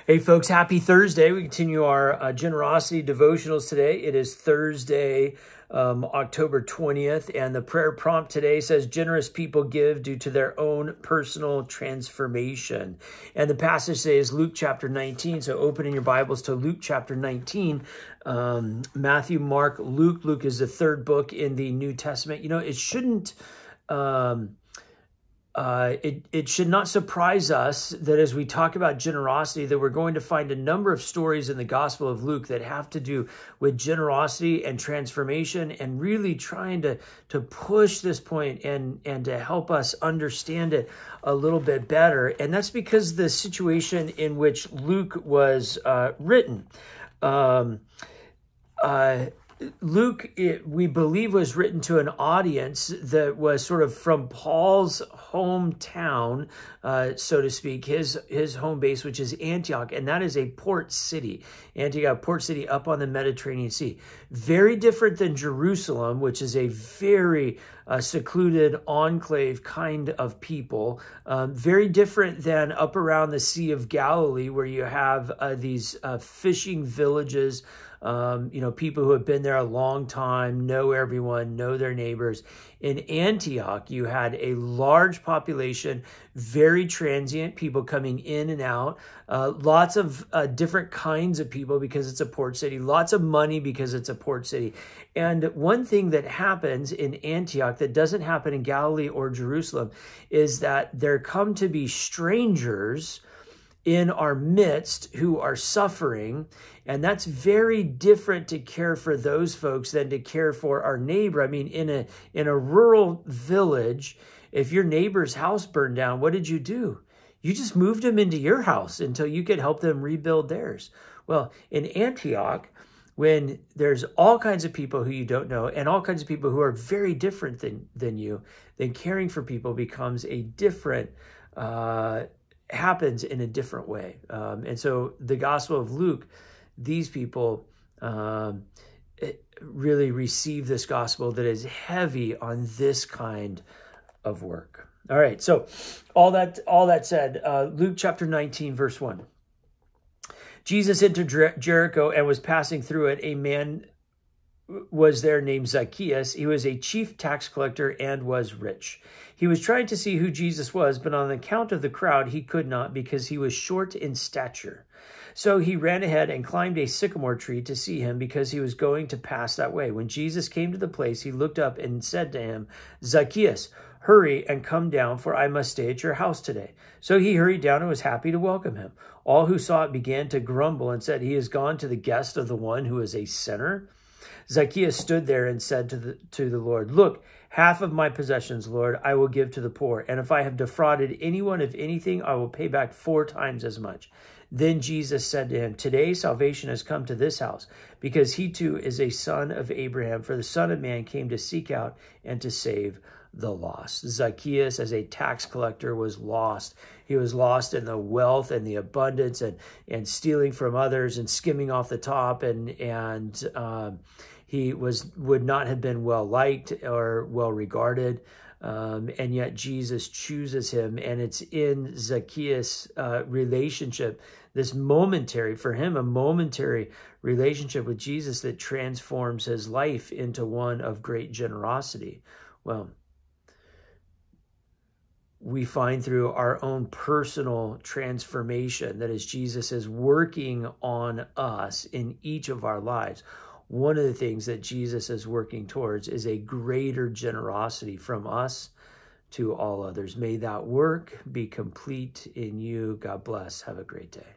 Hey folks, happy Thursday. We continue our generosity devotionals today. It is Thursday, October 20th, and the prayer prompt today says, generous people give due to their own personal transformation. And the passage today is Luke chapter 19. So opening your Bibles to Luke chapter 19, Matthew, Mark, Luke. Luke is the third book in the New Testament. You know, it shouldn't... It should not surprise us that as we talk about generosity, that we're going to find a number of stories in the Gospel of Luke that have to do with generosity and transformation and really trying to push this point and to help us understand it a little bit better. And that's because the situation in which Luke was written. Luke, we believe, was written to an audience that was sort of from Paul's hometown, so to speak, his home base, which is Antioch, and that is a port city. Antioch, port city up on the Mediterranean Sea. Very different than Jerusalem, which is a very secluded enclave kind of people. Very different than up around the Sea of Galilee, where you have these fishing villages, people who have been there a long time, know everyone, know their neighbors. In Antioch, you had a large population, very transient, people coming in and out, lots of different kinds of people because it's a port city, lots of money because it's a port city. And one thing that happens in Antioch that doesn't happen in Galilee or Jerusalem is that there come to be strangers in our midst who are suffering. And that's very different to care for those folks than to care for our neighbor. I mean, in a rural village, if your neighbor's house burned down, what did you do? You just moved them into your house until you could help them rebuild theirs. Well, in Antioch, when there's all kinds of people who you don't know and all kinds of people who are very different than you, then caring for people becomes a different happens in a different way. And so the Gospel of Luke, these people really receive this gospel that is heavy on this kind of work. All right, so all that said, Luke chapter 19, verse 1. Jesus entered Jericho and was passing through it. A man was there named Zacchaeus. He was a chief tax collector and was rich. He was trying to see who Jesus was, but on account of the crowd, he could not because he was short in stature. So he ran ahead and climbed a sycamore tree to see him because he was going to pass that way. When Jesus came to the place, he looked up and said to him, Zacchaeus, hurry and come down, for I must stay at your house today. So he hurried down and was happy to welcome him. All who saw it began to grumble and said, he has gone to the guest of the one who is a sinner. Zacchaeus stood there and said to the Lord, look, half of my possessions, Lord, I will give to the poor. And if I have defrauded anyone of anything, I will pay back 4 times as much. Then Jesus said to him, today salvation has come to this house, because he too is a son of Abraham. For the Son of Man came to seek out and to save the lost. Zacchaeus, as a tax collector, was lost. He was lost in the wealth and the abundance and stealing from others and skimming off the top, and he would not have been well liked or well regarded. And yet Jesus chooses him, and it's in Zacchaeus' relationship, this momentary, for him, a momentary relationship with Jesus that transforms his life into one of great generosity. Well, we find through our own personal transformation that as Jesus is working on us in each of our lives, one of the things that Jesus is working towards is a greater generosity from us to all others. May that work be complete in you. God bless. Have a great day.